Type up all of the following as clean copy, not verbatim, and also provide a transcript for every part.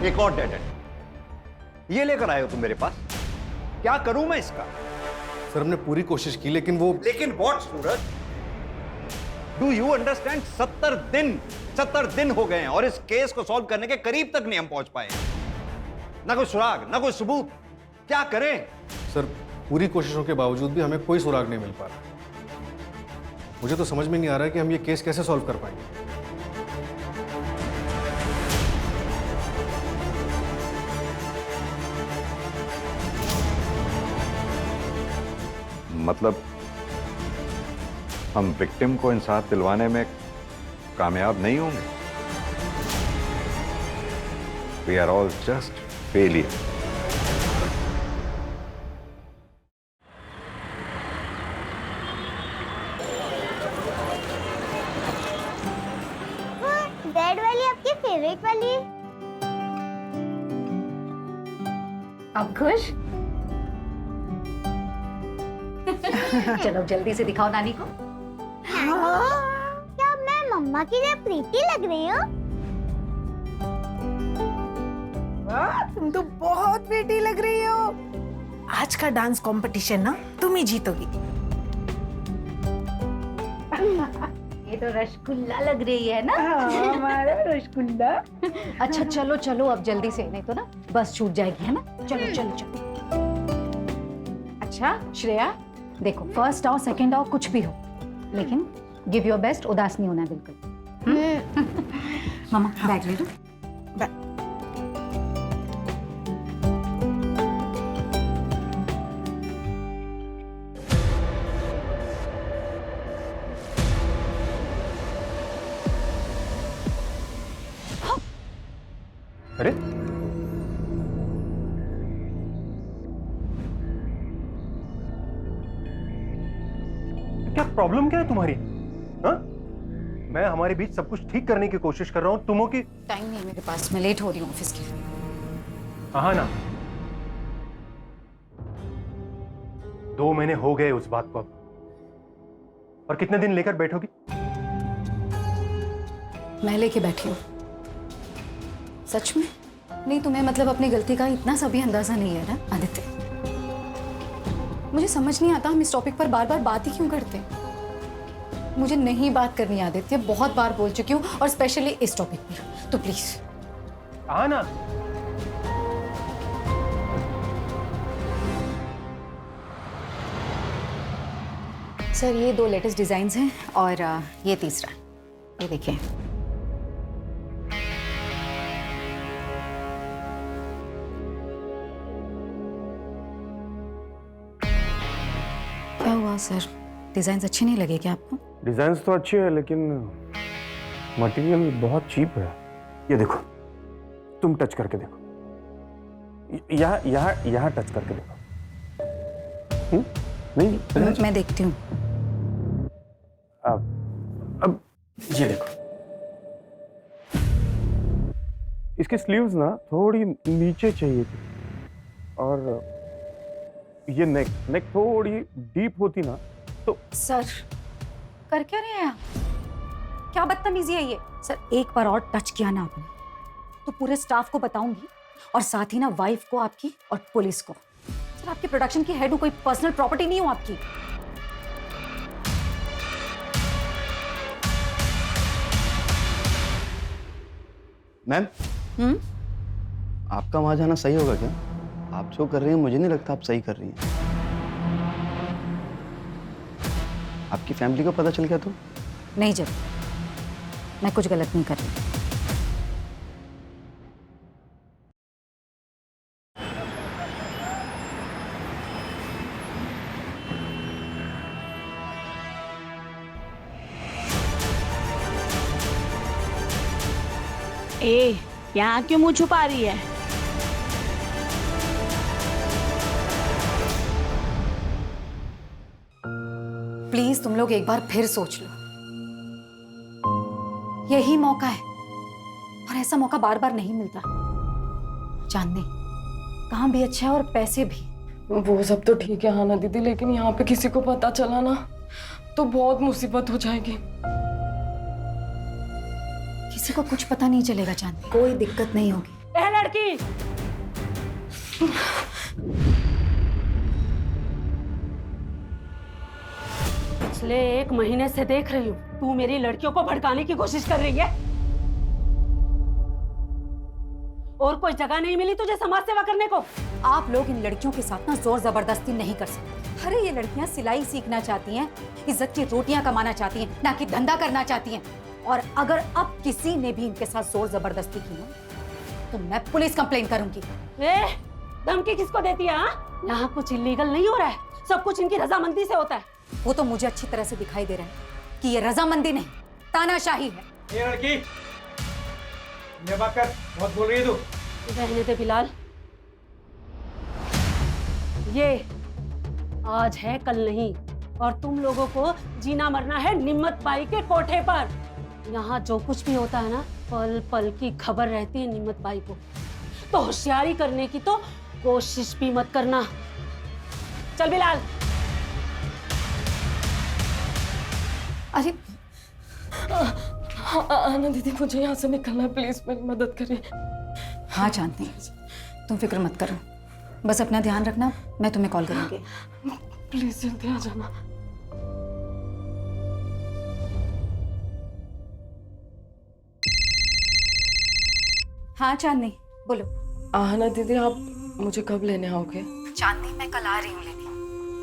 एक और dead and ये लेकर आए हो तुम मेरे पास। क्या करूं मैं इसका? सर हमने पूरी कोशिश की लेकिन what Suraj? Do you understand? 70 दिन हो गए हैं और इस केस को सॉल्व करने के करीब तक नहीं हम पहुंच पाए। ना कोई सुराग, ना कोई सबूत। क्या करें? सर पूरी कोशिशों के बावजूद भी हमें कोई सुराग नहीं मिल पा रहा। मुझे तो समझ में नहीं आ रहा है कि हम ये केस कैसे सॉल्व कर पाएंगे। मतलब हम विक्टिम को इंसाफ दिलवाने में कामयाब नहीं होंगे। We are all just failure. Red वाली आपकी फेवरेट वाली? अब खुश? चलो जल्दी से दिखाओ नानी को। क्या मैं मम्मा की तरह प्रीति लग रही हूँ? वाह, तुम तो बहुत बेटी लग रही हो। आज का डांस कंपटीशन ना तुम ही जीतोगी। ये तो रसगुल्ला लग रही है ना? हमारा रसगुल्ला। अच्छा चलो चलो अब जल्दी से, नहीं तो ना बस छूट जाएगी, है ना? चलो चलो चलो। अच्छा श्रेया देखो, फर्स्ट आओ सेकंड आओ कुछ भी हो, लेकिन गिव योर बेस्ट। उदास नहीं होना बिल्कुल। मामा बैग ले लो। अरे क्या प्रॉब्लम क्या है तुम्हारी? हाँ? मैं हमारे बीच सब कुछ ठीक करने की कोशिश कर रहा हूँ, तुम हो कि टाइम नहीं है मेरे पास, मैं लेट हो रही हूँ ऑफिस के लिए। हाँ ना, 2 महीने हो गए उस बात को अब, और कितने दिन लेकर बैठोगी? मैं लेके बैठी हूँ। सच में? नहीं तुम्हें मतलब अपनी गलती का इतना सा भी अंदाजा नहीं है ना आदित्य? मुझे समझ नहीं आता हम इस टॉपिक पर बार बार बात ही क्यों करते हैं। मुझे नहीं बात करनी आदित्य, बहुत बार बोल चुकी हूँ, और स्पेशली इस टॉपिक पर, तो प्लीज। हाँ ना, सर ये 2 लेटेस्ट डिजाइन हैं और ये तीसरा, ये देखिए। क्या हुआ सर, डिजाइन अच्छे नहीं लगे क्या आपको? डिजाइन्स तो अच्छे हैं लेकिन मटेरियल बहुत चीप है। ये देखो, तुम टच करके देखो, यहाँ यहाँ यहाँ टच करके देखो। नहीं मैं देखती हूँ। अब ये देखो, इसके स्लीव्स ना थोड़ी नीचे चाहिए थी, और ये नेक थोड़ी डीप होती ना तो। सर कर क्या रहे हैं आप? क्या बदतमीजी है ये? सर एक बार और टच किया ना आपने तो पूरे स्टाफ को बताऊंगी, और साथ ही ना वाइफ को आपकी और पुलिस को। सर आपके प्रोडक्शन की हेड हूं, कोई पर्सनल प्रॉपर्टी नहीं हूं आपकी। मैम, आपका वहां जाना सही होगा क्या? आप जो कर रही हैं मुझे नहीं लगता आप सही कर रही हैं। आपकी फैमिली को पता चल गया तो? नहीं जब, मैं कुछ गलत नहीं कर रही। ए, यहाँ क्यों मुंह छुपा रही है? प्लीज तुम लोग एक बार फिर सोच लो, यही मौका है, और ऐसा मौका बार बार नहीं मिलता। जानने काम भी अच्छा है और पैसे भी। वो सब तो ठीक है हाना दीदी, लेकिन यहाँ पे किसी को पता चला ना तो बहुत मुसीबत हो जाएगी। किसी को कुछ पता नहीं चलेगा चांदनी, कोई दिक्कत नहीं होगी। ए लड़की, पिछले 1 महीने से देख रही हूँ तू मेरी लड़कियों को भड़काने की कोशिश कर रही है। और कोई जगह नहीं मिली तुझे समाज सेवा करने को? आप लोग इन लड़कियों के साथ ना जोर जबरदस्ती नहीं कर सकते। अरे ये लड़कियां सिलाई सीखना चाहती हैं, इज्जत की रोटियां कमाना चाहती हैं, ना कि धंधा करना चाहती हैं। और अगर अब किसी ने भी इनके साथ जोर जबरदस्ती की ना, तो मैं पुलिस कंप्लेन करूंगी। धमकी किसको देती है? यहाँ कुछ इलीगल नहीं हो रहा है, सब कुछ इनकी रजामंदी से होता है। वो तो मुझे अच्छी तरह से दिखाई दे रहा है कि ये रजामंदी नहीं, तानाशाही है। ये लड़की, ये बात कर, बहुत बोल रही है तू। रहने दे बिलाल, ये आज है कल नहीं, और तुम लोगों को जीना मरना है निम्मत बाई के कोठे पर। यहाँ जो कुछ भी होता है ना, पल पल की खबर रहती है निम्मत बाई को। तो होशियारी करने की तो कोशिश भी मत करना। चल बिलाल। अरे आना दीदी, मुझे यहाँ से निकलना है, प्लीज मेरी मदद करिए। हाँ चांदनी, तुम फिक्र मत करो, बस अपना ध्यान रखना, मैं तुम्हें कॉल करूंगी। प्लीज जल्दी आ जाना। हाँ चांदनी, बोलो। आना दीदी, आप मुझे कब लेने आओगे? चांदनी, मैं कल आ रही हूँ लेने।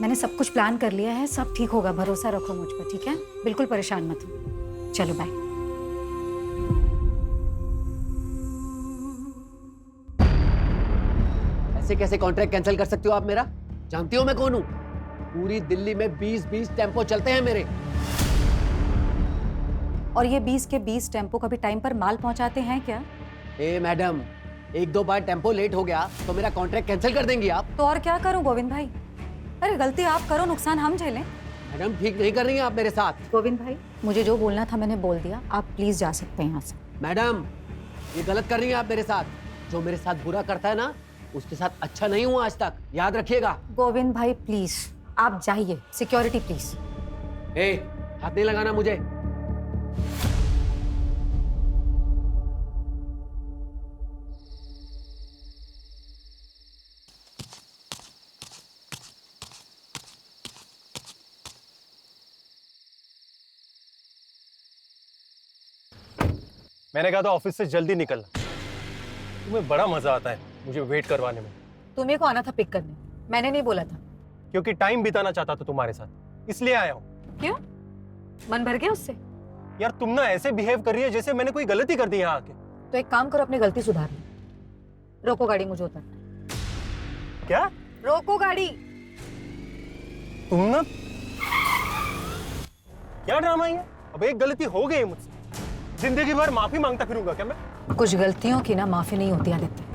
मैंने सब कुछ प्लान कर लिया है, सब ठीक होगा, भरोसा रखो मुझ पर, ठीक है? बिल्कुल परेशान मत हो। चलो बाय। ऐसे कैसे कॉन्ट्रैक्ट कैंसिल कर सकती हो आप मेरा? जानती हो मैं कौन हूँ? पूरी दिल्ली में 20-20 टेम्पो चलते हैं मेरे। और ये 20 के 20 टेम्पो कभी टाइम पर माल पहुंचाते हैं क्या? ए मैडम, 1-2 बार टेम्पो लेट हो गया तो मेरा कॉन्ट्रैक्ट कैंसिल कर देंगी आप? तो और क्या करूं गोविंद भाई? अरे गलती आप करो, नुकसान हम झेलें। मैडम, ठीक नहीं कर रही हैं आप मेरे साथ। गोविंद भाई, मुझे जो बोलना था मैंने बोल दिया, आप प्लीज जा सकते हैं यहाँ से। मैडम, ये गलत कर रही हैं आप मेरे साथ। जो मेरे साथ बुरा करता है ना, उसके साथ अच्छा नहीं हुआ आज तक, याद रखिएगा। गोविंद भाई प्लीज आप जाइए, सिक्योरिटी प्लीज। ए, हाथ नहीं लगाना मुझे। मैंने कहा था ऑफिस से जल्दी निकलना। तुम्हें बड़ा मजा आता है मुझे वेट करवाने में। तुम्हें को आना था पिक करने, मैंने नहीं बोला था। क्योंकि टाइम बिताना चाहता था तुम्हारे साथ, इसलिए आया हूँ। क्यों, मन भर गया उससे? यार तुम ना ऐसे बिहेव कर रही है जैसे मैंने कोई गलती कर दी यहाँ आके। तो एक काम करो, अपनी गलती सुधार लो। रोको गाड़ी, मुझे उतरना। क्या? रोको गाड़ी। तुम ना क्या ड्रामा है? अब एक गलती हो गई है मुझसे, जिंदगी भर माफी मांगता फिरूंगा क्या मैं? कुछ गलतियों की ना माफी नहीं होती आदित्य।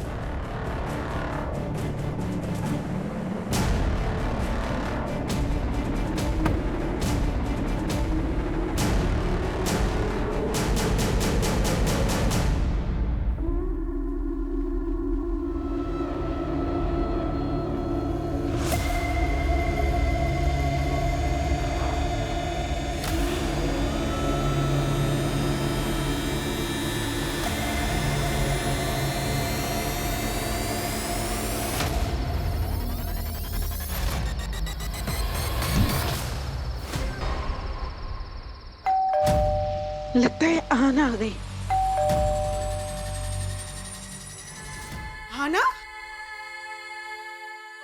लगता है आना आ गई। आना,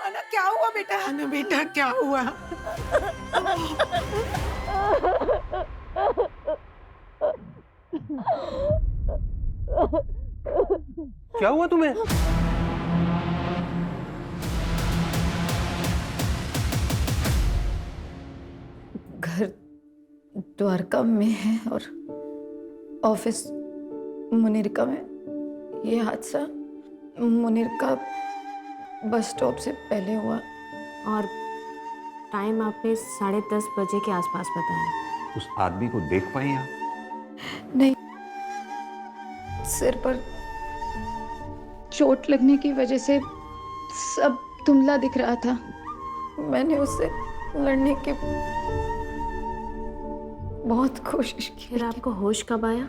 आना क्या हुआ बेटा? आना बेटा क्या हुआ? क्या हुआ तुम्हें? घर द्वारका में है और ऑफिस मुनीरका में। ये हादसा मुनीरका बस स्टॉप से पहले हुआ। और टाइम आपने 10:30 बजे के आसपास बताया। उस आदमी को देख पाए आप? नहीं, सिर पर चोट लगने की वजह से सब धुंधला दिख रहा था। मैंने उससे लड़ने की बहुत कोशिश की। फिर आपको होश कब आया?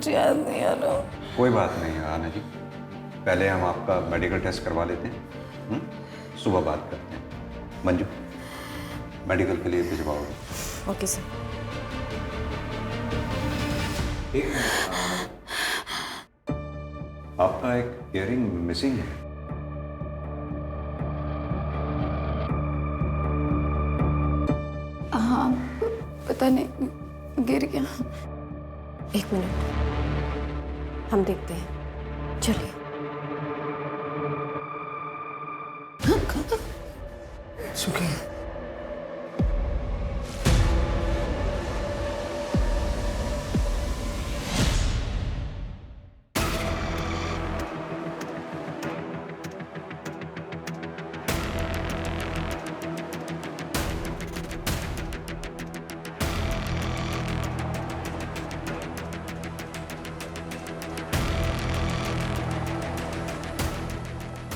कुछ याद नहीं आ रहा। कोई बात नहीं आना जी, पहले हम आपका मेडिकल टेस्ट करवा लेते हैं, सुबह बात करते हैं। मंजू, मेडिकल के लिए भिजवाओगे? Okay sir. आपका एक इयरिंग मिसिंग है। हाँ, पता नहीं गिर गया। 1 मिनट, हम देखते हैं। चलिए। सुखी,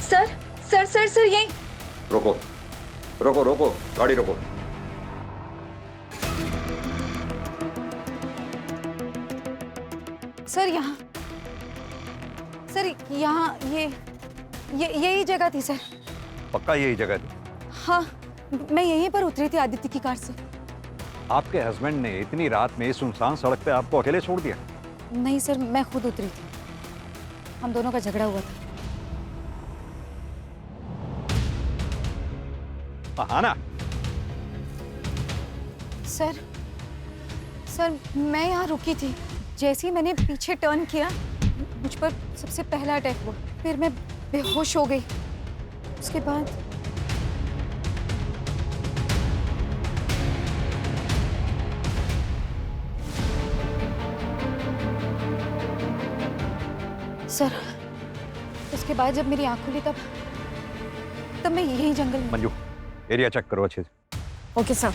सर सर सर सर यही। रोको रोको रोको, गाड़ी रोको। सर यहाँ, सर यहाँ ये यही जगह थी सर। पक्का यही जगह थी? हाँ, मैं यहीं पर उतरी थी आदित्य की कार से। आपके हस्बैंड ने इतनी रात में इस सुनसान सड़क पे आपको अकेले छोड़ दिया? नहीं सर, मैं खुद उतरी थी, हम दोनों का झगड़ा हुआ था। आना। सर मैं यहाँ रुकी थी, जैसे ही मैंने पीछे टर्न किया मुझ पर सबसे पहला अटैक हुआ, फिर मैं बेहोश हो गई। उसके बाद सर, उसके बाद जब मेरी आंख खुली तब मैं यही जंगल में। मंजू, एरिया चेक करो अच्छे से। Okay sir.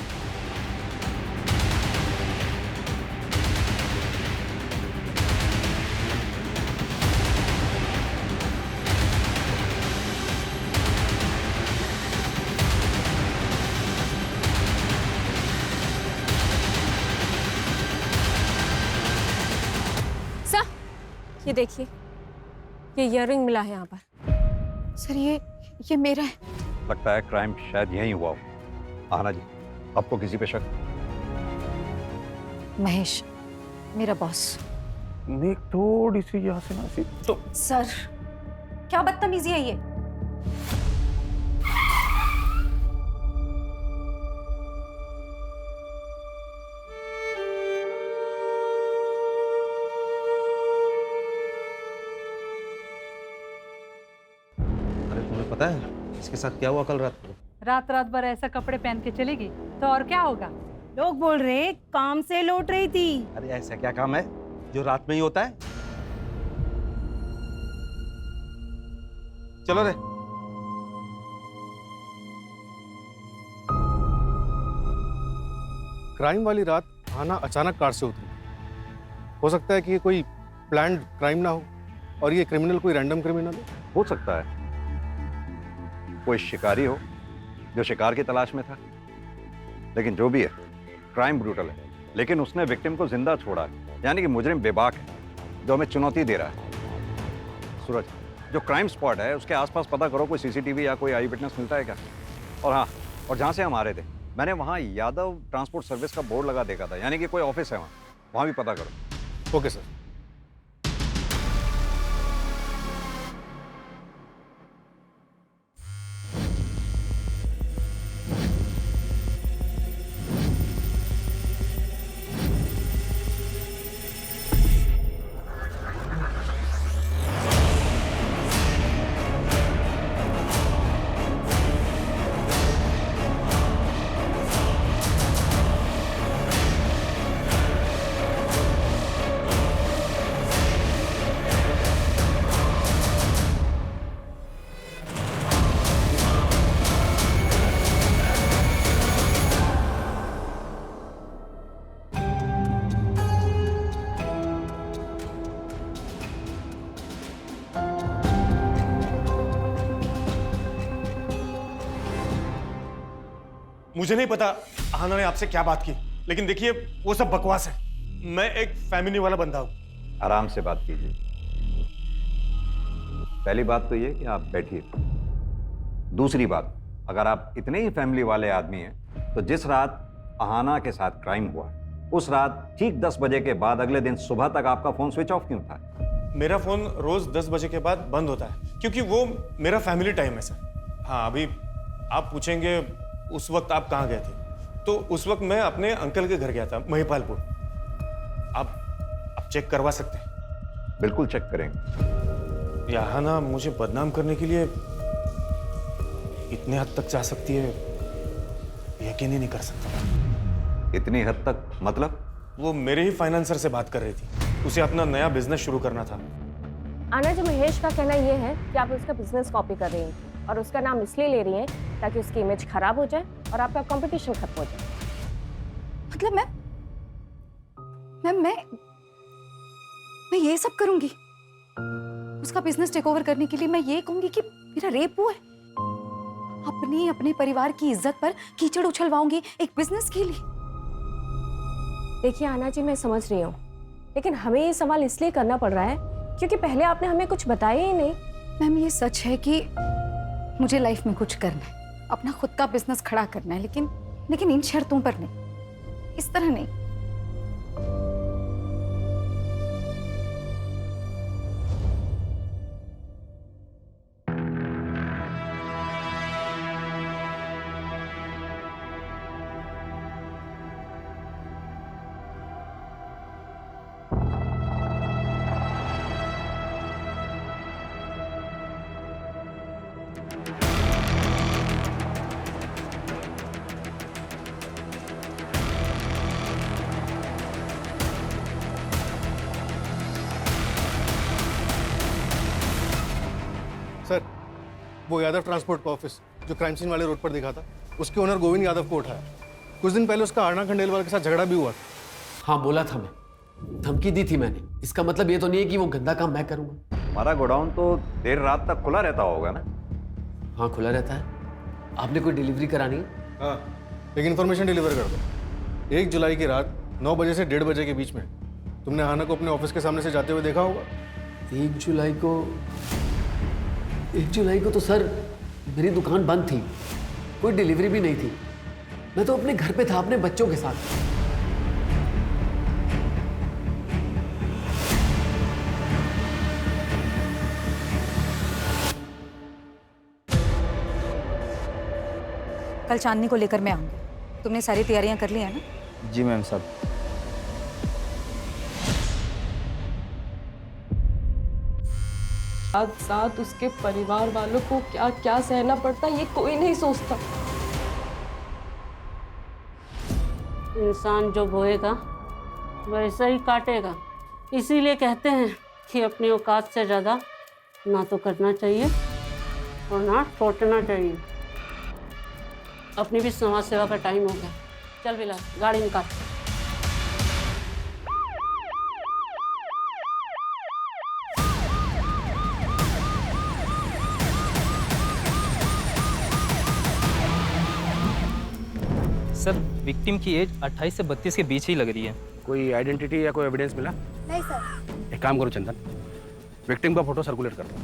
सर, ये देखिए, ये इयररिंग मिला है यहाँ पर। सर ये मेरा है। लगता है क्राइम शायद यहीं हुआ हो। आना जी, आपको किसी पे शक? महेश, मेरा बॉस। नेक थोड़ी सी यहाँ से ना सी तो। सर, क्या बदतमीजी है ये? अरे तुम्हें पता है इसके साथ क्या हुआ कल रात को? रात रात भर ऐसा कपड़े पहन के चलेगी तो और क्या होगा? लोग बोल रहे काम से लौट रही थी। अरे ऐसा क्या काम है जो रात में ही होता है? चलो रे। क्राइम वाली रात आना अचानक कार से उतरी। हो सकता है कि ये कोई प्लान्ड क्राइम ना हो और ये क्रिमिनल कोई रैंडम क्रिमिनल हो सकता है कोई शिकारी हो जो शिकार की तलाश में था। लेकिन जो भी है, क्राइम ब्रूटल है, लेकिन उसने विक्टिम को जिंदा छोड़ा है, यानी कि मुजरिम बेबाक है जो हमें चुनौती दे रहा है। सूरज, जो क्राइम स्पॉट है उसके आसपास पता करो, कोई सीसीटीवी या कोई आई विटनेस मिलता है क्या? और हाँ, और जहाँ से हम आ रहे थे मैंने वहाँ यादव ट्रांसपोर्ट सर्विस का बोर्ड लगा देखा था, यानी कि कोई ऑफिस है वहाँ भी पता करो। Okay sir. मुझे नहीं पता आहाना ने आपसे क्या बात की, लेकिन देखिए वो सब बकवास है। मैं एक फैमिली वाला बंदा हूँ। आराम से बात कीजिए। पहली बात तो ये कि आप बैठिए। दूसरी बात, अगर आप इतने ही फैमिली वाले आदमी हैं तो जिस रात अहाना के साथ क्राइम हुआ उस रात ठीक 10 बजे के बाद अगले दिन सुबह तक आपका फोन स्विच ऑफ क्यों था? मेरा फोन रोज 10 बजे के बाद बंद होता है क्योंकि वो मेरा फैमिली टाइम है सर। हाँ, अभी आप पूछेंगे उस वक्त आप कहाँ गए थे, तो उस वक्त मैं अपने अंकल के घर गया था महिपालपुर। आप चेक करवा सकते हैं। बिल्कुल चेक करेंगे। यहाँ ना मुझे बदनाम करने के लिए इतने हद तक जा सकती है, यकीन ही नहीं कर सकता। इतनी हद तक मतलब? वो मेरे ही फाइनेंसर से बात कर रही थी, उसे अपना नया बिजनेस शुरू करना था। आना जी, महेश का कहना ये है कि आप उसका बिजनेस कॉपी कर रही हैं और उसका नाम इसलिए ले रही हैं ताकि उसकी इमेज खराब हो जाए और आपका कंपटीशन खत्म हो जाए। मतलब मैं ये सब करूंगी उसका बिजनेस टेक ओवर करने के लिए? मैं ये कहूंगी कि मेरा रेप हुआ है? अपने परिवार की इज्जत पर कीचड़ उछलवाऊंगी एक बिजनेस के लिए? देखिए आना जी, मैं समझ रही हूँ, लेकिन हमें ये सवाल इसलिए करना पड़ रहा है क्योंकि पहले आपने हमें कुछ बताया ही नहीं। मैम, ये सच है कि मुझे लाइफ में कुछ करना है, अपना खुद का बिजनेस खड़ा करना है, लेकिन इन शर्तों पर नहीं, इस तरह नहीं। सर, वो यादव ट्रांसपोर्ट का ऑफिस जो क्राइम सीन वाले रोड पर दिखा था, उसके ओनर गोविंद यादव को उठाया। कुछ दिन पहले उसका आरना खंडेलवाल के साथ झगड़ा भी हुआ। हाँ, बोला था मैं, धमकी दी थी मैंने। इसका मतलब ये तो नहीं है कि वो गंदा काम मैं करूंगा। हमारा गोडाउन तो देर रात तक खुला रहता होगा ना? हाँ, खुला रहता है। आपने कोई डिलीवरी करानी है? हाँ, एक इन्फॉर्मेशन डिलीवर कर दो। 1 जुलाई की रात 9 बजे से 1:30 बजे के बीच में तुमने आहाना को अपने ऑफिस के सामने से जाते हुए देखा होगा। 1 जुलाई को तो सर मेरी दुकान बंद थी, कोई डिलीवरी भी नहीं थी। मैं तो अपने घर पे था अपने बच्चों के साथ। कल चांदनी को लेकर मैं आऊंगी। तुमने सारी तैयारियां कर ली है ना? जी मैम साहब। साथ साथ उसके परिवार वालों को क्या क्या सहना पड़ता ये कोई नहीं सोचता। इंसान जो बोएगा वैसा ही काटेगा। इसीलिए कहते हैं कि अपनी औकात से ज़्यादा ना तो करना चाहिए और ना सोचना चाहिए। अपनी भी समाज सेवा का टाइम हो गया। चल बिलाल, गाड़ी निकाल। सर, विक्टिम की एज 28 से 32 के बीच ही लग रही है। कोई आइडेंटिटी या कोई एविडेंस मिला? नहीं सर। एक काम करो चंदन, विक्टिम का फोटो सर्कुलेट कर दो।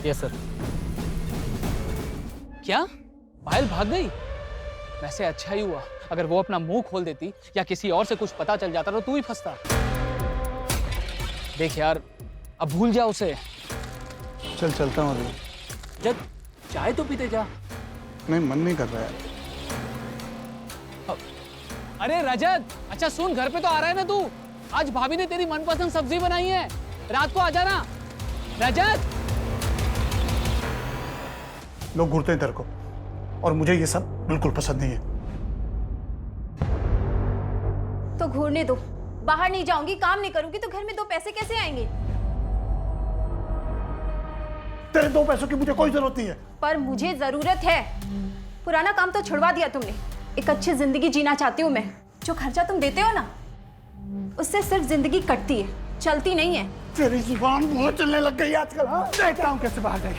Yes sir. क्या पायल भाग गई? वैसे अच्छा ही हुआ, अगर वो अपना मुंह खोल देती या किसी और से कुछ पता चल जाता तो तू ही फंसता। देख यार, अब भूल जा उसे। चल चलता हूँ। जब चाय तो पीते जा। नहीं, मन नहीं कर रहा है। अरे रजत, अच्छा सुन, घर पे तो आ रहा है ना तू? आज भाभी ने तेरी मनपसंद सब्जी बनाई है, रात को आ जाना। रजत, लोग घूरते हैं तेरे को और मुझे ये सब बिल्कुल पसंद नहीं है। तो घूरने दो। बाहर नहीं जाऊंगी, काम नहीं करूंगी तो घर में 2 पैसे कैसे आएंगे? तेरे 2 पैसों की मुझे कोई जरूरत नहीं है। पर मुझे जरूरत है। पुराना काम तो छुड़वा दिया तुमने। एक अच्छी जिंदगी जीना चाहती हूँ मैं। जो खर्चा तुम देते हो ना, उससे सिर्फ जिंदगी कटती है, चलती नहीं है। तेरी जुबान बहुत चलने लग गई आजकल। हाँ, देखता हूँ कैसे बाहर गई।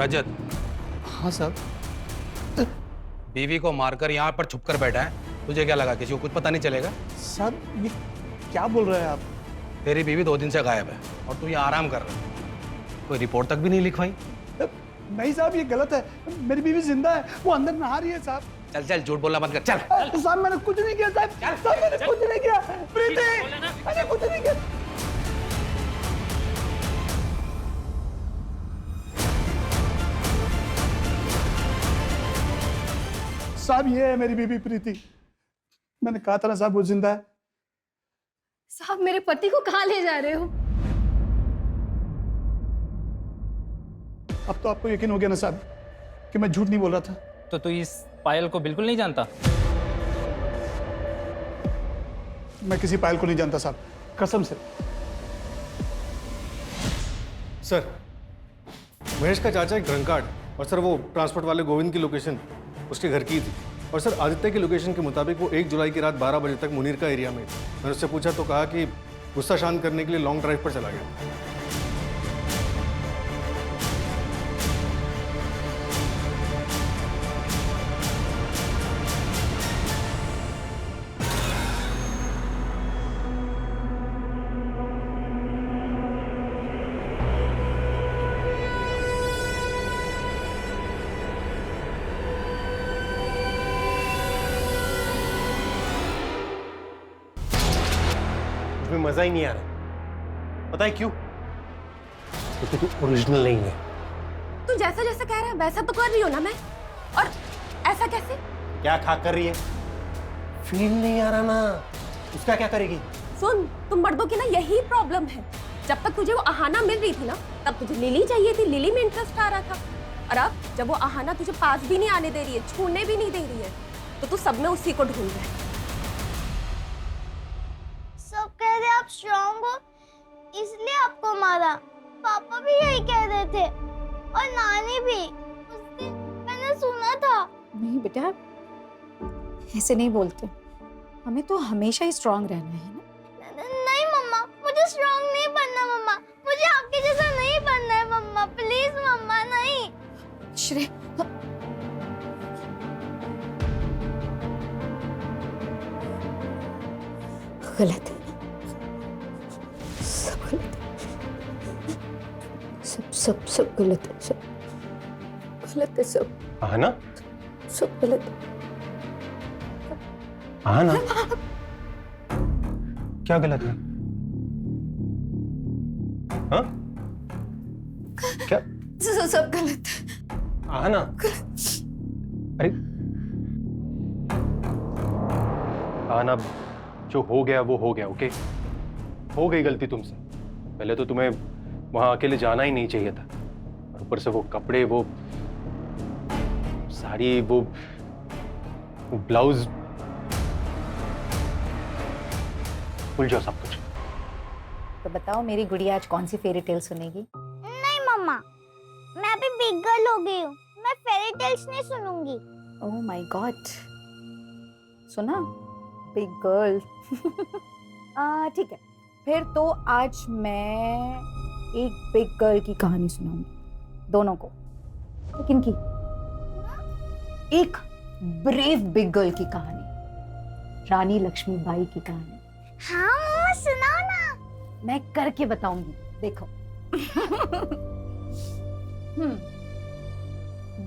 रजत, हाँ साहब। बीवी को मारकर यहाँ पर छुपकर बैठा है, तुझे क्या लगा किसी को कुछ पता नहीं चलेगा? साहब ये क्या बोल रहे हैं आप? तेरी बीवी 2 दिन से गायब है और तू यहाँ आराम कर रहा है, कोई रिपोर्ट तक भी नहीं लिखवाई। नहीं साहब ये गलत है, मेरी बीवी जिंदा है, वो अंदर नहा रही है साहब। चल चल, झूठ बोलना बंद कर, चल। साहब मैंने कुछ नहीं किया साहब, साहब मैंने कुछ नहीं किया। प्रीति, मैंने कुछ नहीं किया। साहब ये है मेरी बीबी प्रीति, मैंने कहा था ना साहब वो जिंदा है। साहब मेरे पति को कहाँ ले जा रहे हो? अब तो आपको यकीन हो गया ना साहब कि मैं झूठ नहीं बोल रहा था। तो तू इस पायल को बिल्कुल नहीं जानता? मैं किसी पायल को नहीं जानता साहब, कसम से। सर, महेश का चाचा एक ड्रंकार्ड, और सर वो ट्रांसपोर्ट वाले गोविंद की लोकेशन उसके घर की थी। और सर आदित्य की लोकेशन के मुताबिक वो 1 जुलाई की रात 12 बजे तक मुनीर का एरिया में थी। मैंने उससे पूछा तो कहा कि गुस्सा शांत करने के लिए लॉन्ग ड्राइव पर चला गया। उसमें मजा ही नहीं आ रहा, पता है क्यों? क्योंकि तू ओरिजिनल नहीं है। तू जैसा जैसा कह रहा है वैसा तो कर रही हो ना मैं, और ऐसा कैसे? क्या खा कर रही है? फील नहीं आ रहा ना, उसका क्या करेगी? सुन, तुम मर्दों की ना यही प्रॉब्लम है। जब तक तुझे वो आहाना मिल रही थी ना, तब तुझे लिली चाहिए थी, लिली में इंटरेस्ट आ रहा था। और अब जब वो आहाना तुझे पास भी नहीं आने दे रही है, छूने भी नहीं दे रही है, तो तू सब में उसी को ढूंढ रहा है। सब कह रहे आप स्ट्रांग हो इसलिए आपको मारा। पापा भी यही कह रहे थे और नानी भी, उस दिन मैंने सुना था। नहीं बेटा, ऐसे नहीं बोलते, हमें तो हमेशा ही स्ट्रांग रहना है ना। नहीं मम्मा, मुझे स्ट्रांग नहीं बनना मम्मा, मुझे आपके जैसा नहीं बनना है मम्मा, प्लीज मम्मा। नहीं श्रेय, गलत है, सब गलत है, सब गलत है, सब गलत है, सब आना, सब गलत है। आना, क्या गलत है? हाँ? क्या? सब गलत है। आना, अरे आना, जो हो गया वो हो गया, ओके? हो गई गलती तुमसे। पहले तो तुम्हें वहां अकेले जाना ही नहीं चाहिए था, और ऊपर से वो कपड़े, वो साड़ी, वो ब्लाउज, भूल जाओ सब कुछ। तो बताओ मेरी गुड़िया आज कौन सी फेरी टेल सुनेगी? नहीं मम्मा, मैं अभी बिग गर्ल हो गई हूँ, मैं फेरी टेल्स नहीं सुनूंगी। ओह माय गॉड, सुना? Big girl. ठीक है, फिर तो आज मैं एक बिग गर्ल की कहानी सुनाऊंगी दोनों को। लेकिन की एक ब्रेव बिग गर्ल की कहानी, रानी लक्ष्मीबाई की कहानी। हाँ मम्मा सुनाओ ना। मैं करके बताऊंगी, देखो।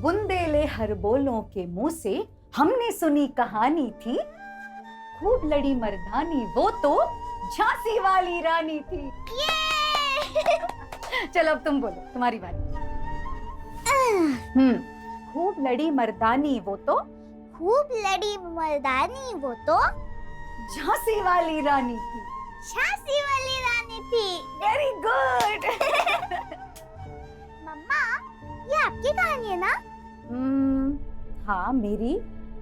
बुंदेले हर बोलों के मुंह से हमने सुनी कहानी थी, खूब लड़ी मर्दानी वो तो झांसी वाली रानी थी। चलो अब तुम बोलो, तुम्हारी बारी। खूब लड़ी मर्दानी वो तो, खूब लड़ी मर्दानी वो तो झांसी वाली रानी थी, झांसी वाली रानी थी। Very good. मम्मा ये आपकी कहानी है ना? हाँ, मेरी,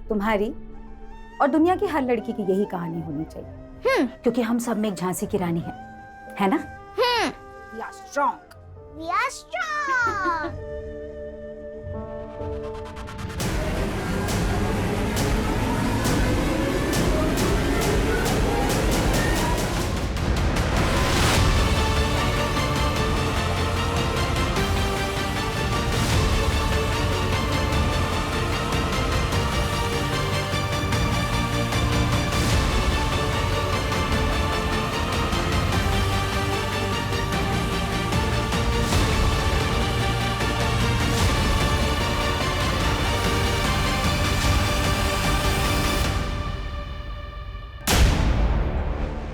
तुम्हारी और दुनिया की हर लड़की की यही कहानी होनी चाहिए। क्योंकि हम सब में एक झांसी की रानी है ना? We are strong. We are strong.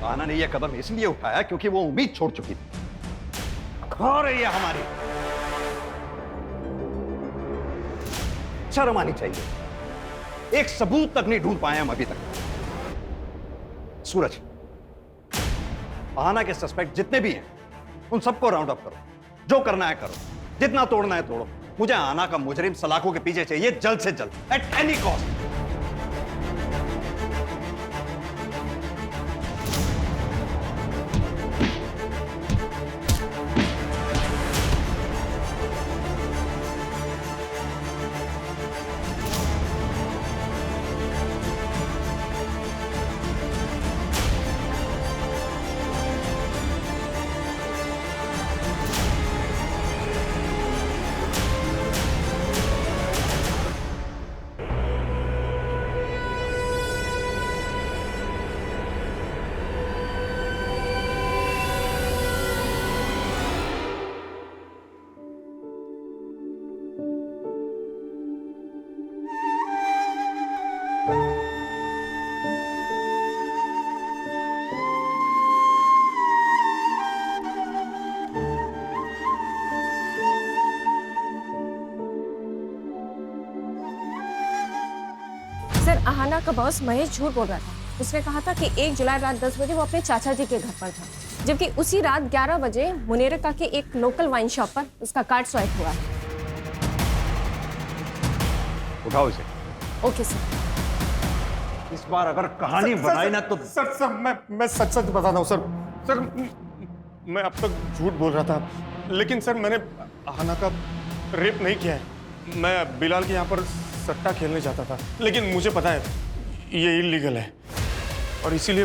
आना ने यह कदम इसलिए उठाया क्योंकि वो उम्मीद छोड़ चुकी थी। खा रही है हमारी, शर्म आनी चाहिए। एक सबूत तक नहीं ढूंढ पाए हम अभी तक। सूरज, आना के सस्पेक्ट जितने भी हैं उन सबको राउंड अप करो, जो करना है करो, जितना तोड़ना है तोड़ो। मुझे आना का मुजरिम सलाखों के पीछे चाहिए जल्द से जल्द, at any cost. Sir, Aahana का बॉस महेश झूठ बोल रहा था। उसने कहा था कि 1 जुलाई रात 10 बजे वो अपने चाचा जी के घर पर था, जबकि उसी रात 11 बजे मुनेरका के एक लोकल वाइन शॉप पर उसका कार्ड स्वाइप हुआ है। उठाओ इसे। Okay sir. इस बार अगर कहानी बनाई ना तो सर मैं सच बता रहा हूँ सर। सर मैं अब तक झूठ बोल रहा था, लेकिन सर मैंने आहाना का रेप नहीं किया है। मैं बिलाल के यहाँ पर सट्टा खेलने जाता था, लेकिन मुझे पता है ये इलीगल है और इसीलिए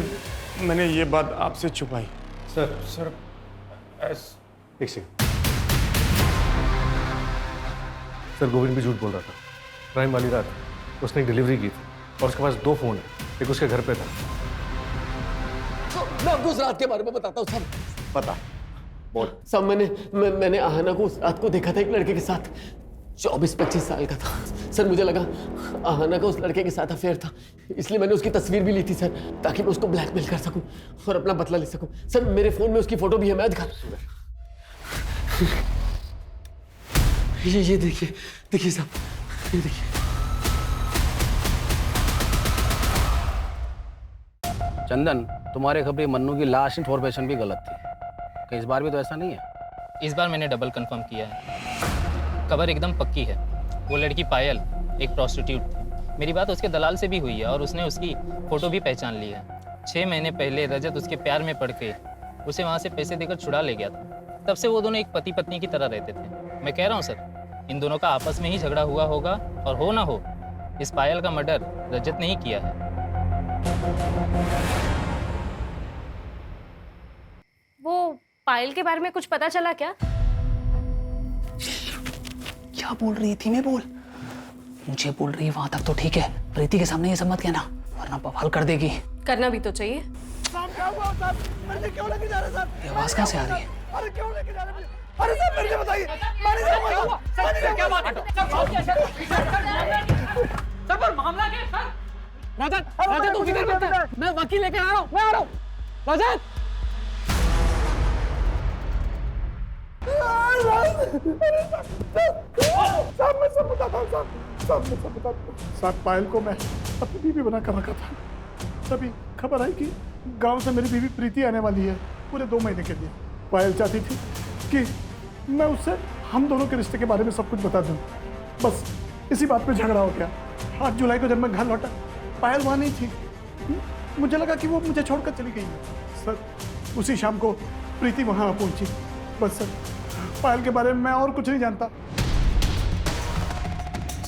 मैंने ये बात आपसे छुपाई। सर एक सेकंड। सर गोविंद भी झूठ बोल रहा था। क्राइम वाली रात उसने एक डिलीवरी की थी और उसके पास 2 फोन है, एक उसके घर पे था। मैं आपको उस रात के बारे में बताता हूँ सर। पता बोल। सब मैंने आहाना को उस रात को देखा था एक लड़के के साथ, 24-25 साल का था। सर मुझे लगा आहाना का उस लड़के के साथ अफेयर था, इसलिए मैंने उसकी तस्वीर भी ली थी सर, ताकि मैं उसको ब्लैकमेल कर सकूं और अपना बदला ले सकूं। सर मेरे फोन में उसकी फोटो भी है, मैं दिखा। ये देखिए साहब, ये देखिए। चंदन, तुम्हारे खबरी मन्नू की लास्ट इन्फॉर्मेशन भी गलत थी। कहीं इस बार भी तो ऐसा नहीं है? इस बार मैंने डबल कंफर्म किया है, खबर एकदम पक्की है। वो लड़की पायल एक प्रोस्टिट्यूट थी। मेरी बात उसके दलाल से भी हुई है और उसने उसकी फ़ोटो भी पहचान ली है। 6 महीने पहले रजत उसके प्यार में पड़ के उसे वहाँ से पैसे देकर छुड़ा ले गया था। तब से वो दोनों एक पति पत्नी की तरह रहते थे। मैं कह रहा हूँ सर, इन दोनों का आपस में ही झगड़ा हुआ होगा और हो ना हो, इस पायल का मर्डर रजत ने ही किया है। वो पायल के बारे में कुछ पता चला क्या? क्या बोल रही थी? मैं बोल, मुझे बोल रही है वहां तक तो ठीक है, प्रीति के सामने ये सब मत कहना वरना बवाल कर देगी। करना भी तो चाहिए। ये आवाज कहाँ से आ रही है? अरे क्यों लेके जा रहे हैं? अरे सर मेरे को बताइए, क्या बात है? सर पर मामला क्या है सर? रजत तू किधर बैठा है? मैं वकील लेके आ रहा हूँ, मैं आ रहा हूँ। रजत साहब पायल को मैं अपनी बीवी बना कर रखा था। तभी खबर आई कि गांव से मेरी बीवी प्रीति आने वाली है पूरे 2 महीने के लिए। पायल चाहती थी कि मैं उससे हम दोनों के रिश्ते के बारे में सब कुछ बता दूं। बस इसी बात पे झगड़ा हो गया। 8 जुलाई को जब मैं घर लौटा, पायल वहाँ नहीं थी। मुझे लगा कि वो मुझे छोड़कर चली गई है। सर उसी शाम को प्रीति वहाँ पहुंची। बस सर पायल के बारे में मैं और कुछ नहीं जानता।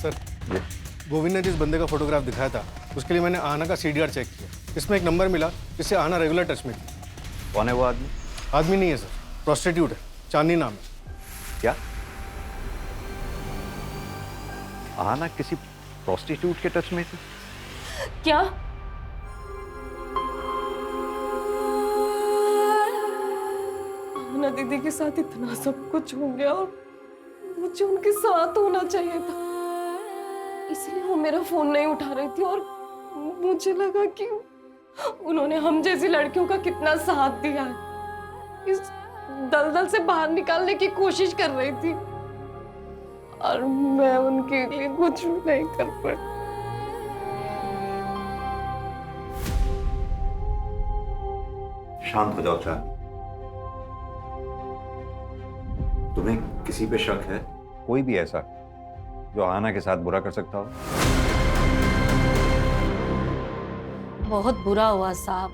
सर गोविंद ने जिस बंदे का फोटोग्राफ दिखाया था उसके लिए मैंने आना का CDR चेक किया। इसमें एक नंबर मिला जिससे आना रेगुलर टच में थी। कौन है वो आदमी? आदमी नहीं है सर, प्रोस्टिट्यूट है, चांदनी नाम है। क्या आना किसी प्रोस्टिट्यूट के टच में थी? क्या? आहाना दीदी के साथ इतना सब कुछ हो गया और मुझे उनके साथ होना चाहिए था, इसलिए वो मेरा फोन नहीं उठा रही थी और मुझे लगा कि उन्होंने हम जैसी लड़कियों का कितना साथ दिया है। इस दलदल से बाहर निकालने की कोशिश कर रही थी और मैं उनके लिए कुछ भी नहीं कर पाई। शांत हो जाओ चांद। तुम्हें किसी पे शक है? कोई भी ऐसा जो आहाना के साथ बुरा कर सकता हो? बहुत बुरा हुआ साहब,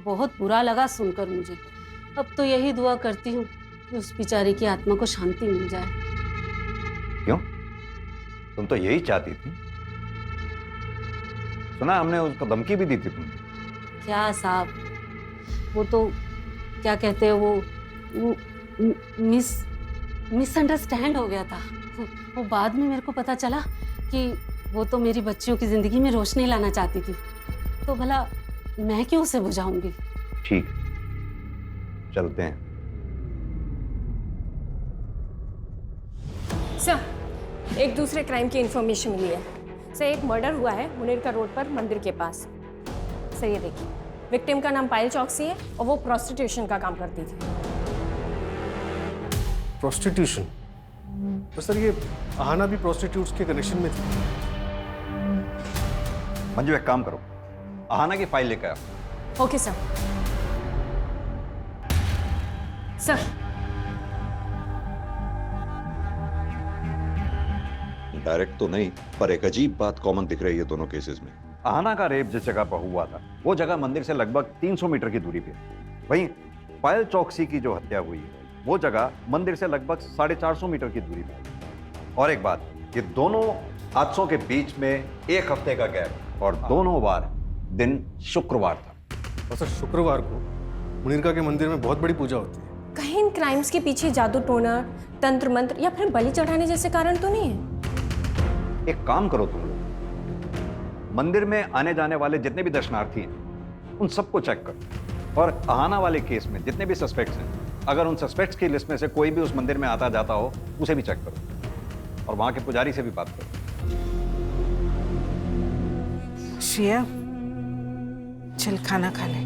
बहुत बुरा लगा सुनकर मुझे। अब तो यही दुआ करती हूँ कि उस बेचारी की आत्मा को शांति मिल जाए। क्यों? तुम तो यही चाहती थी। सुना हमने उसको धमकी भी दी थी तुमने। क्या साहब, वो तो क्या कहते हैं वो मिसअंडरस्टैंड हो गया था। वो बाद में मेरे को पता चला कि वो तो मेरी बच्चियों की जिंदगी में रोशनी लाना चाहती थी, तो भला मैं क्यों उसे बुझाऊंगी। ठीक, चलते हैं। सर, एक दूसरे क्राइम की इंफॉर्मेशन मिली है। सर, एक मर्डर हुआ है मुनीर का रोड पर मंदिर के पास। सर ये देखिए, विक्टिम का नाम पायल चौकसी है और वो प्रोस्टिट्यूशन का काम करती थी। प्रोस्टिट्यूशन? तो सर ये आहाना भी प्रोस्टिट्यूट्स के कनेक्शन में थी। मंजू एक काम करो, आहाना की फाइल लेकर आओ। Okay sir. सर, डायरेक्ट तो नहीं, पर एक अजीब बात कॉमन दिख रही है दोनों केसेस में। आहाना का रेप जिस जगह पर हुआ था वो जगह मंदिर से लगभग 300 मीटर की दूरी पे। वहीं पायल चौकसी की जो हत्या हुई है वो जगह मंदिर से लगभग 450 मीटर की दूरी पे। और एक बात, ये दोनों हादसों के बीच में एक हफ्ते का गैप, और दोनों बार दिन शुक्रवार था। और सर शुक्रवार को मुनीरका के मंदिर में बहुत बड़ी पूजा होती है। कहीं इन क्राइम्स के पीछे जादू टोना, तंत्र मंत्र या फिर बलि चढ़ाने जैसे कारण तो नहीं है? एक काम करो तुम लोग, मंदिर में आने जाने वाले जितने भी दर्शनार्थी हैं उन सबको चेक करो, और आहाना वाले केस में जितने भी सस्पेक्ट्स हैं, अगर उन सस्पेक्ट्स की लिस्ट में से कोई भी उस मंदिर में आता जाता हो उसे भी चेक करो, और वहां के पुजारी से भी बात करो। श्रेया, चल खाना खा ले।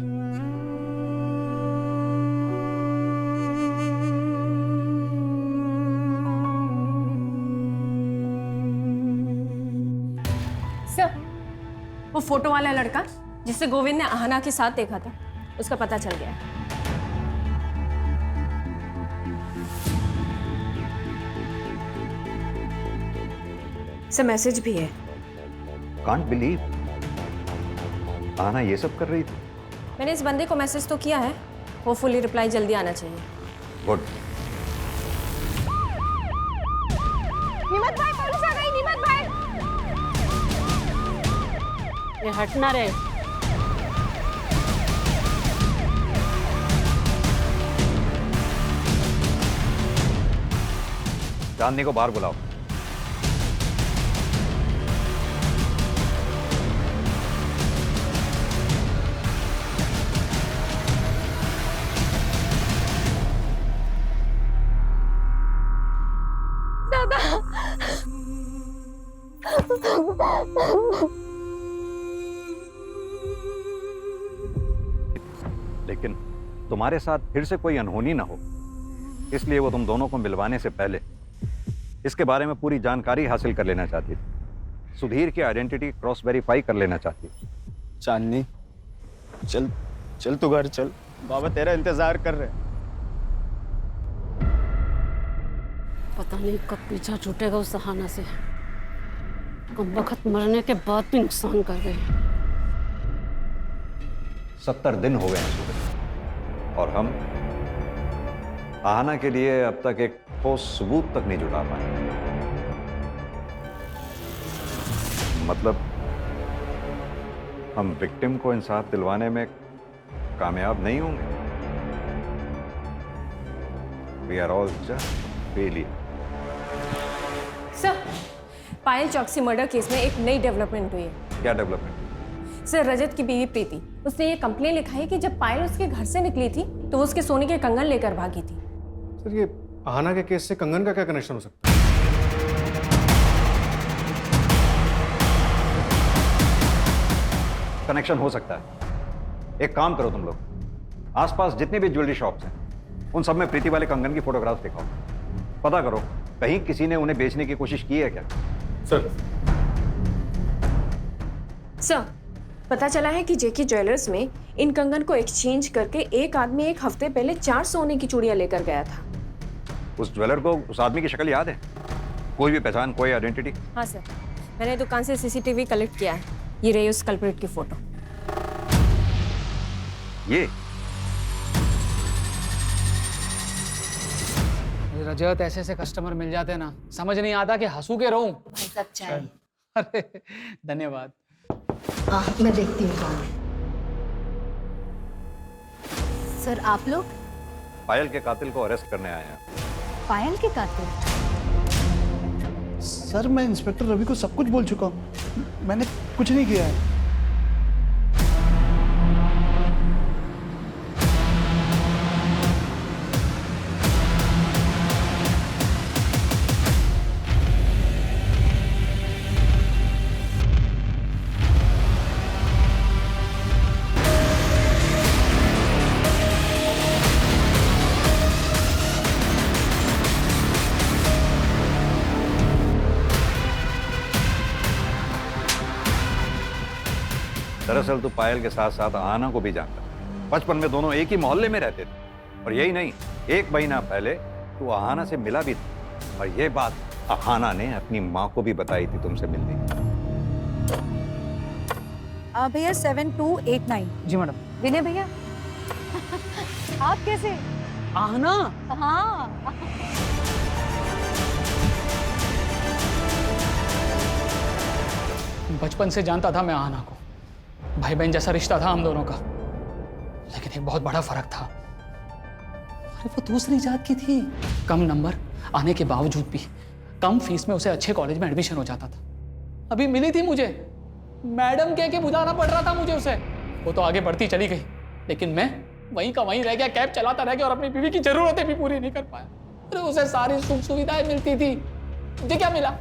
सर, वो फोटो वाला लड़का जिसे गोविंद ने आहाना के साथ देखा था, उसका पता चल गया है। सर, मैसेज भी है। कांट बिलीव आहाना ये सब कर रही थी। मैंने इस बंदे को मैसेज तो किया है, होपफुली रिप्लाई जल्दी आना चाहिए। गुड। निमत भाई, पुलिस आ गई। निमत भाई, ये हटना रे। चांदनी को बाहर बुलाओ। लेकिन तुम्हारे साथ फिर से कोई अनहोनी ना हो, इसलिए वो तुम दोनों को मिलवाने से पहले इसके बारे में पूरी जानकारी हासिल कर लेना चाहती थी। सुधीर की आइडेंटिटी क्रॉस वेरीफाई कर लेना चाहती थी। चांदनी, चल चल तू घर चल, बाबा तेरा इंतजार कर रहे हैं। पता नहीं कब पीछा छूटेगा उस आहाना से। कम वक्त मरने के बाद भी नुकसान कर गए। 70 दिन हो गए हैं सुधीर, और हम आहाना के लिए अब तक एक ठोस सबूत तक नहीं जुटा पाए। मतलब हम विक्टिम को इंसाफ दिलवाने में कामयाब नहीं होंगे। We are all just failure. Sir, Payal Chauksey murder case में एक नई डेवलपमेंट हुई है। क्या डेवलपमेंट? सर, रजत की बीवी प्रीति, उसने ये कंप्लेन लिखा है कि जब पायल उसके घर से निकली थी तो वो उसके सोने के कंगन लेकर भागी थी। सर ये आहाना के केस से कंगन का क्या कनेक्शन हो सकता है? कनेक्शन हो सकता है, एक काम करो तुम लोग, आसपास जितने भी ज्वेलरी शॉप्स हैं उन सब में प्रीति वाले कंगन की फोटोग्राफ्स दिखाओ। पता करो कहीं किसी ने उन्हें बेचने की कोशिश की है क्या। सर। सर, पता चला है कि जेके ज्वेलर्स में इन कंगन को एक्सचेंज करके एक आदमी एक हफ्ते पहले 4 सोने की चूड़ियां लेकर गया था। उस ज्वेलर को उस आदमी की शक्ल याद है? कोई भी पहचान, कोई आइडेंटिटी? हाँ सर, मैंने दुकान से सीसीटीवी कलेक्ट किया है। ये रही उस कल्प्रिट की फोटो। ये रजत, ऐसे ऐसे कस्टमर मिल जाते हैं ना, समझ नहीं आता कि हंसू के रहूं। अरे धन्यवाद। मैं देखती हूँ कौन है। सर आप लोग? पायल के कातिल को अरेस्ट करने आए हैं। पायल के कातिल? सर मैं इंस्पेक्टर रवि को सब कुछ बोल चुका हूँ, मैंने कुछ नहीं किया है। दरअसल तू पायल के साथ साथ आहाना को भी जानता है। बचपन में दोनों एक ही मोहल्ले में रहते थे। और यही नहीं, 1 महीना पहले तू आहाना से मिला भी था और ये बात आहाना ने अपनी माँ को भी बताई थी तुमसे मिलने की। भैया 7289। जी मैडम। विनय भैया आप कैसे? आहना? हाँ। बचपन से जानता था मैं आहना को, भाई बहन जैसा रिश्ता था हम दोनों का। लेकिन एक बहुत बड़ा फर्क था, अरे वो दूसरी जात की थी। कम नंबर आने के बावजूद भी कम फीस में उसे अच्छे कॉलेज में एडमिशन हो जाता था। अभी मिली थी मुझे, मैडम कह के बुलाना पड़ रहा था मुझे उसे। वो तो आगे बढ़ती चली गई, लेकिन मैं वहीं का वहीं रह गया, कैब चलाता रह गया और अपनी बीवी की जरूरतें भी पूरी नहीं कर पाया। अरे उसे सारी सुख सुविधाएं मिलती थी, मुझे क्या मिला?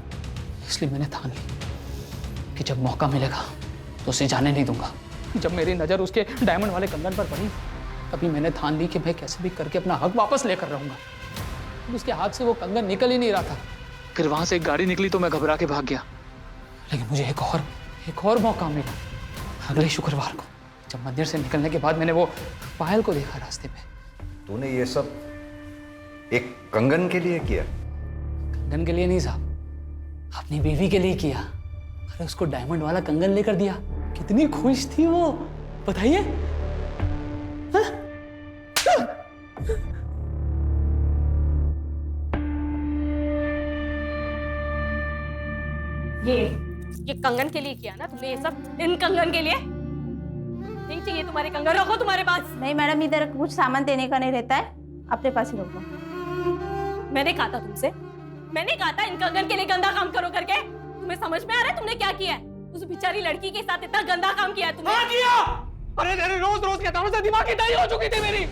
इसलिए मैंने ठान ली कि जब मौका मिलेगा तो उसे जाने नहीं दूंगा। जब मेरी नजर उसके डायमंड वाले कंगन पर पड़ी, तभी मैंने ठान ली कि मैं कैसे भी करके अपना हक वापस लेकर रहूंगा। उसके हाथ से वो कंगन निकल ही नहीं रहा था। फिर वहां से एक गाड़ी निकली तो मैं घबरा के भाग गया। लेकिन मुझे एक और मौका मिला अगले शुक्रवार को, जब मंदिर से निकलने के बाद मैंने वो पायल को देखा रास्ते में। तूने ये सब एक कंगन के लिए किया? कंगन के लिए नहीं साहब, अपनी बीवी के लिए किया। अरे उसको डायमंड वाला कंगन लेकर दिया, कितनी खुश थी वो, बताइए। ये कंगन के लिए किया ना तुमने ये सब? इन कंगन के लिए नहीं चाहिए तुम्हारे कंगन, रखो तुम्हारे पास। नहीं मैडम, इधर कुछ सामान देने का नहीं रहता है, अपने पास ही रखो। मैंने कहा था तुमसे, मैंने कहा था इन कंगन के लिए गंदा काम करो करके। तुम्हें समझ में आ रहा है तुमने क्या किया है? उस बेचारी लड़की के साथ इतना गंदा काम किया है तुमने। हाँ किया। अरे रोज रोज के तारों से दिमाग की दही हो चुकी थी मेरी।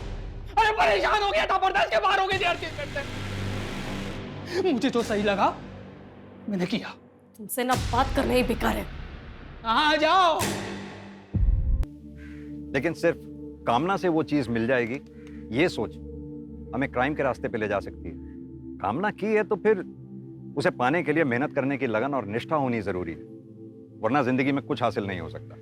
अरे परेशान हो गया था, बर्दाश्त के बाहर हो गई थी हर चीज करते। मुझे जो सही लगा मैंने किया। तुमसे ना बात करना ही बेकार है। हाँ जाओ। लेकिन सिर्फ कामना से वो चीज मिल जाएगी ये सोच हमें क्राइम के रास्ते पे ले जा सकती है। कामना की है तो फिर उसे पाने के लिए मेहनत करने की लगन और निष्ठा होनी जरूरी है, वरना जिंदगी में कुछ हासिल नहीं हो सकता।